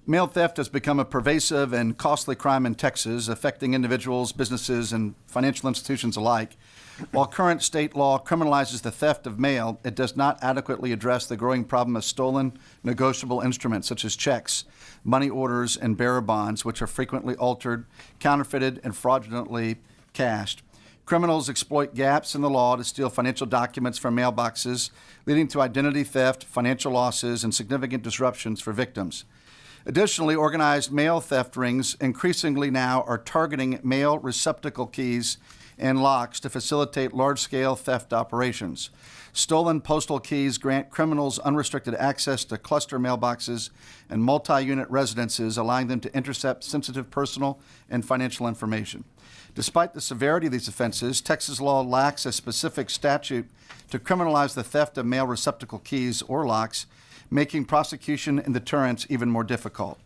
Mail theft has become a pervasive and costly crime in Texas, affecting individuals, businesses, and financial institutions alike. While current state law criminalizes the theft of mail, it does not adequately address the growing problem of stolen negotiable instruments such as checks, money orders, and bearer bonds, which are frequently altered, counterfeited, and fraudulently cashed. Criminals exploit gaps in the law to steal financial documents from mailboxes, leading to identity theft, financial losses, and significant disruptions for victims. Additionally, organized mail theft rings increasingly now are targeting mail receptacle keys and locks to facilitate large-scale theft operations. Stolen postal keys grant criminals unrestricted access to cluster mailboxes and multi-unit residences, allowing them to intercept sensitive personal and financial information. Despite the severity of these offenses, Texas law lacks a specific statute to criminalize the theft of mail receptacle keys or locks, making prosecution and deterrence even more difficult.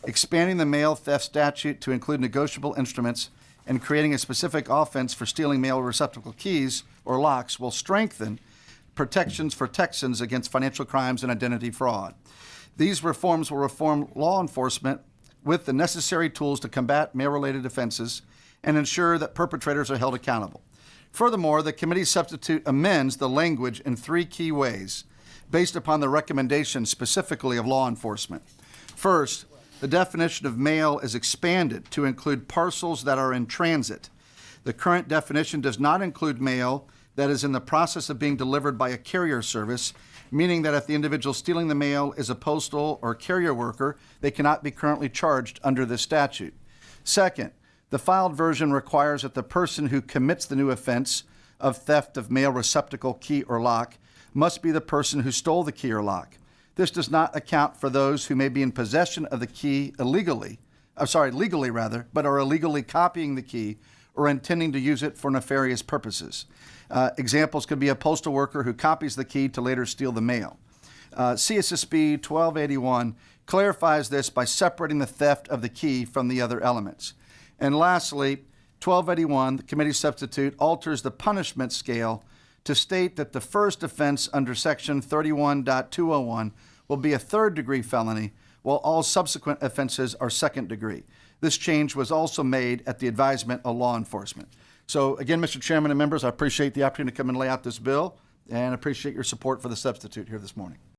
Expanding the mail theft statute to include negotiable instruments and creating a specific offense for stealing mail receptacle keys or locks will strengthen protections for Texans against financial crimes and identity fraud. These reforms will reform law enforcement with the necessary tools to combat mail-related offenses and ensure that perpetrators are held accountable. Furthermore, the committee substitute amends the language in three key ways based upon the recommendations specifically of law enforcement. First, the definition of mail is expanded to include parcels that are in transit. The current definition does not include mail that is in the process of being delivered by a carrier service, meaning that if the individual stealing the mail is a postal or carrier worker, they cannot be currently charged under this statute. Second, the filed version requires that the person who commits the new offense of theft of mail receptacle, key, or lock must be the person who stole the key or lock. This does not account for those who may be in possession of the key legally, but are illegally copying the key or intending to use it for nefarious purposes. Examples could be a postal worker who copies the key to later steal the mail. CSSB 1281 clarifies this by separating the theft of the key from the other elements. And lastly, 1281, the committee substitute, alters the punishment scale to state that the first offense under Section 31.201 will be a third-degree felony, while all subsequent offenses are second-degree. This change was also made at the advisement of law enforcement. So again, Mr. Chairman and members, I appreciate the opportunity to come and lay out this bill and appreciate your support for the substitute here this morning.